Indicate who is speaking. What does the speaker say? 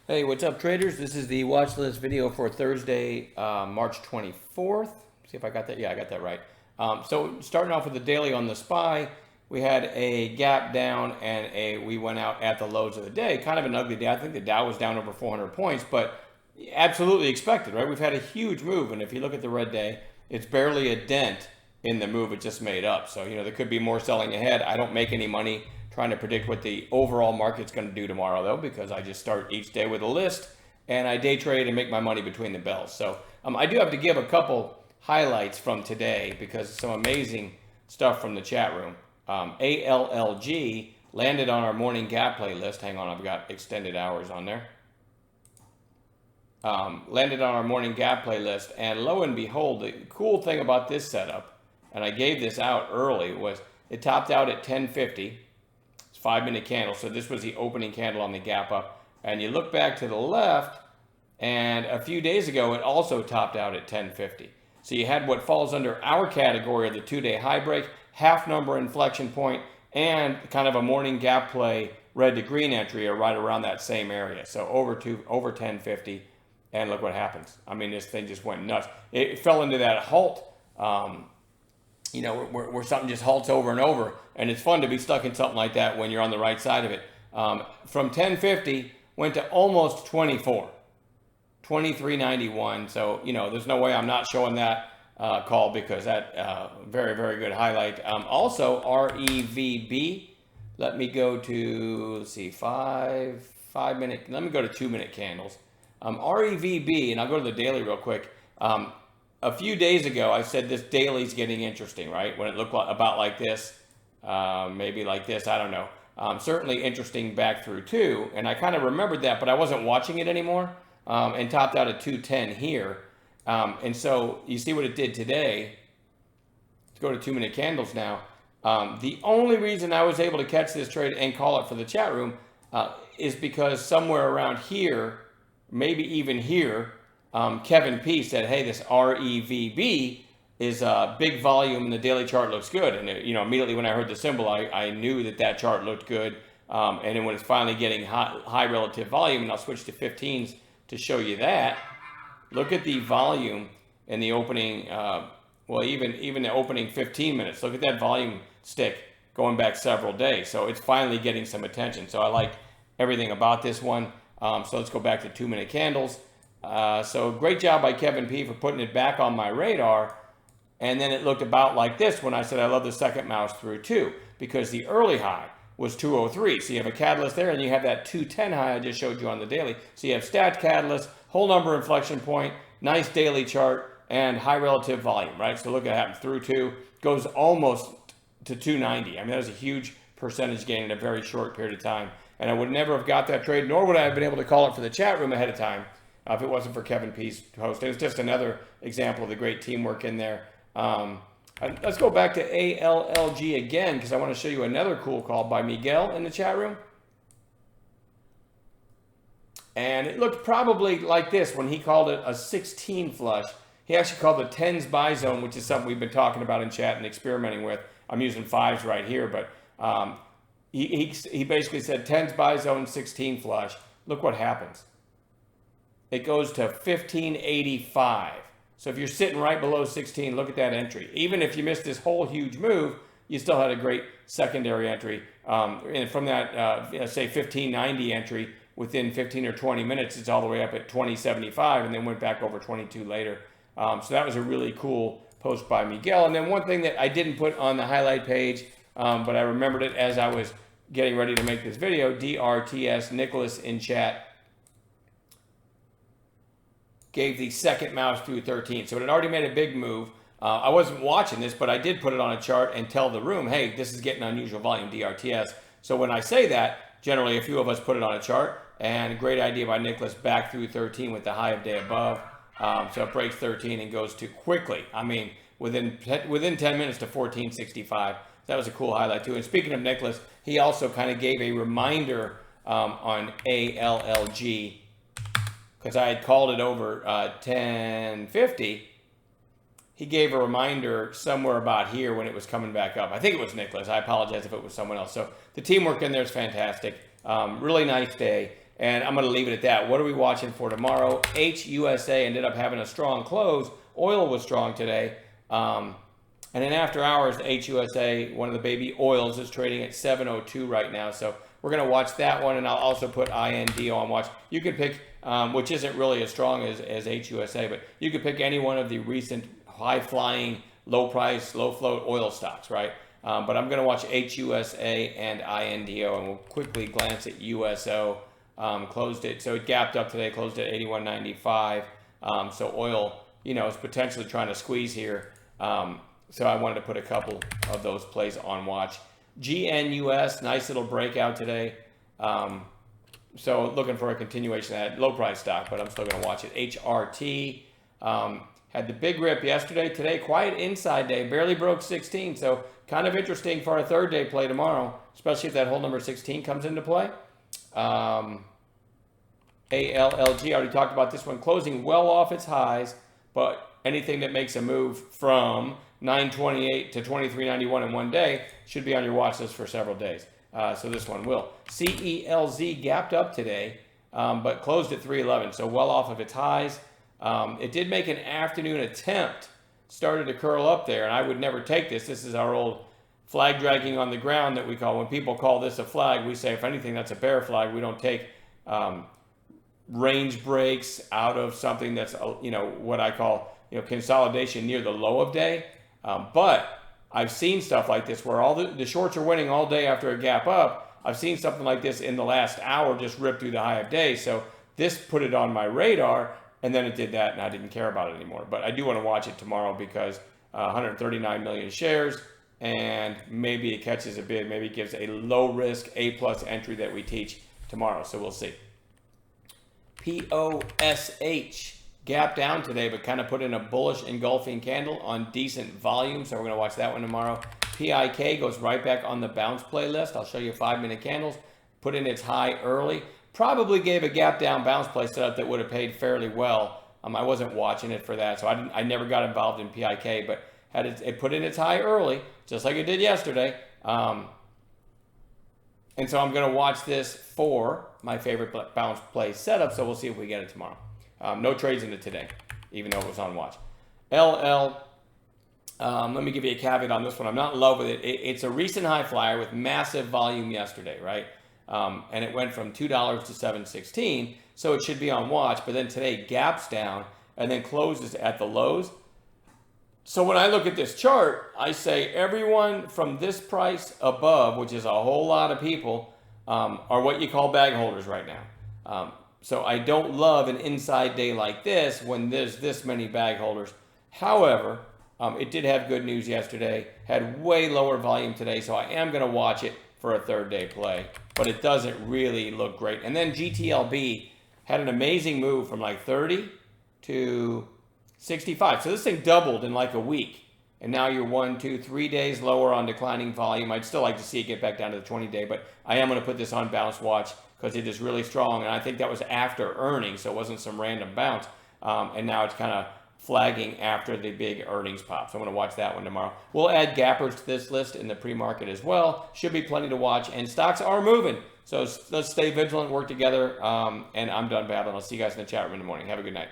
Speaker 1: Hey, what's up, traders? This is the watch list video for Thursday, March 24th. See if I got that. Yeah, I got that right. So starting off with the daily on the SPY, we had a gap down and we went out at the lows of the day. Kind of an ugly day. I think the Dow was down over 400 points, but absolutely expected, right? We've had a huge move, and if you look at the red day, it's barely a dent in the move it just made up. So, there could be more selling ahead. I don't make any money trying to predict what the overall market's going to do tomorrow, though, because I just start each day with a list and I day trade and make my money between the bells. So I do have to give a couple highlights from today because some amazing stuff from the chat room. ALLG landed on our morning gap playlist. Hang on, I've got extended hours on there. Landed on our morning gap playlist, and lo and behold, the cool thing about this setup, and I gave this out early, was it topped out at 1050. 5-minute candle. So this was the opening candle on the gap up. And you look back to the left, and a few days ago, it also topped out at 1050. So you had what falls under our category of the 2-day high break, half number inflection point, and kind of a morning gap play red to green entry are right around that same area. So over 1050, and look what happens. I mean, this thing just went nuts. It fell into that halt, where something just halts over and over. And it's fun to be stuck in something like that when you're on the right side of it. From 1050, went to almost 24, 23.91. So, there's no way I'm not showing that call because that very, very good highlight. Also, REVB. Let me go to, let's see, 5-minute. Let me go to 2-minute candles. REVB, and I'll go to the daily real quick. A few days ago, I said this daily's getting interesting, right? When it looked about like this, maybe like this, I don't know. Certainly interesting back through too, and I kind of remembered that, but I wasn't watching it anymore, and topped out at 210 here. And so you see what it did today. Let's go to 2-minute candles now. The only reason I was able to catch this trade and call it for the chat room is because somewhere around here, maybe even here, Kevin P said, hey, this REVB is big volume and the daily chart looks good. And immediately when I heard the symbol, I knew that chart looked good. And then when it's finally getting high relative volume, and I'll switch to 15s to show you that, look at the volume in the opening, even the opening 15 minutes. Look at that volume stick going back several days. So it's finally getting some attention. So I like everything about this one. So let's go back to 2-minute candles. So great job by Kevin P for putting it back on my radar. And then it looked about like this when I said I love the second mouse through too, because the early high was 203. So you have a catalyst there, and you have that 210 high I just showed you on the daily. So you have stat catalyst, whole number inflection point, nice daily chart, and high relative volume, right? So look at what happened through two, goes almost to 290. I mean, that was a huge percentage gain in a very short period of time. And I would never have got that trade, nor would I have been able to call it for the chat room ahead of time if it wasn't for Kevin P's post. And it's just another example of the great teamwork in there. Let's go back to ALLG again because I want to show you another cool call by Miguel in the chat room. And it looked probably like this when he called it a 16 flush. He actually called the 10s buy zone, which is something we've been talking about in chat and experimenting with. I'm using 5s right here, but he basically said 10s buy zone, 16 flush. Look what happens. It goes to 1585. So if you're sitting right below 16, look at that entry. Even if you missed this whole huge move, you still had a great secondary entry. And from that, say 1590 entry, within 15 or 20 minutes, it's all the way up at 2075 and then went back over 22 later. So that was a really cool post by Miguel. And then one thing that I didn't put on the highlight page, but I remembered it as I was getting ready to make this video, DRTS Nicholas in chat gave the second mouse through 13. So it had already made a big move. I wasn't watching this, but I did put it on a chart and tell the room, hey, this is getting unusual volume, DRTS. So when I say that, generally a few of us put it on a chart, and great idea by Nicholas back through 13 with the high of day above. So it breaks 13 and goes to quickly. I mean, within 10 minutes to 1465. That was a cool highlight too. And speaking of Nicholas, he also kind of gave a reminder on ALLG, because I had called it over 1050. He gave a reminder somewhere about here when it was coming back up. I think it was Nicholas. I apologize if it was someone else. So the teamwork in there is fantastic. Really nice day. And I'm going to leave it at that. What are we watching for tomorrow? HUSA ended up having a strong close. Oil was strong today. And then after hours, HUSA, one of the baby oils, is trading at 702 right now. So we're going to watch that one, and I'll also put INDO on watch. You could pick, which isn't really as strong as HUSA, but you could pick any one of the recent high-flying, low-price, low-float oil stocks, right? But I'm going to watch HUSA and INDO, and we'll quickly glance at USO. Closed it, so it gapped up today, closed at 81.95. So oil, is potentially trying to squeeze here. So I wanted to put a couple of those plays on watch. GNUS, nice little breakout today. So looking for a continuation of that low price stock, but I'm still going to watch it. HRT had the big rip yesterday. Today, quiet inside day, barely broke 16. So kind of interesting for a third day play tomorrow, especially if that whole number 16 comes into play. ALLG, I already talked about this one, closing well off its highs, but anything that makes a move from 928 to 2391 in one day should be on your watch list for several days. So this one will. CELZ gapped up today, but closed at 311, so well off of its highs. It did make an afternoon attempt, started to curl up there, and I would never take this. This is our old flag dragging on the ground that we call. When people call this a flag, we say, if anything, that's a bear flag. We don't take range breaks out of something that's, what I call, consolidation near the low of day. But I've seen stuff like this where all the shorts are winning all day after a gap up. I've seen something like this in the last hour just rip through the high of day. So this put it on my radar, and then it did that, and I didn't care about it anymore. But I do want to watch it tomorrow because 139 million shares, and maybe it catches a bid. Maybe it gives a low-risk A-plus entry that we teach tomorrow. So we'll see. POSH. Gap down today, but kind of put in a bullish engulfing candle on decent volume. So we're going to watch that one tomorrow. PIK goes right back on the bounce playlist. I'll show you 5-minute candles. Put in its high early. Probably gave a gap down bounce play setup that would have paid fairly well. I wasn't watching it for that, so I never got involved in PIK, but had it put in its high early, just like it did yesterday. And so I'm going to watch this for my favorite bounce play setup. So we'll see if we get it tomorrow. No trades in it today, even though it was on watch. LL, let me give you a caveat on this one. I'm not in love with it. It's a recent high flyer with massive volume yesterday, right? And it went from $2 to $7.16, so it should be on watch. But then today gaps down and then closes at the lows. So when I look at this chart, I say everyone from this price above, which is a whole lot of people, are what you call bag holders right now. So I don't love an inside day like this when there's this many bag holders. However, it did have good news yesterday, had way lower volume today, so I am going to watch it for a third day play. But it doesn't really look great. And then GTLB had an amazing move from like 30 to 65. So this thing doubled in like a week. And now you're 1, 2, 3 days lower on declining volume. I'd still like to see it get back down to the 20-day, but I am going to put this on bounce watch because it is really strong. And I think that was after earnings, so it wasn't some random bounce. And now it's kind of flagging after the big earnings pop. So I'm going to watch that one tomorrow. We'll add gappers to this list in the pre-market as well. Should be plenty to watch. And stocks are moving. So let's stay vigilant, work together. And I'm done babbling. I'll see you guys in the chat room in the morning. Have a good night.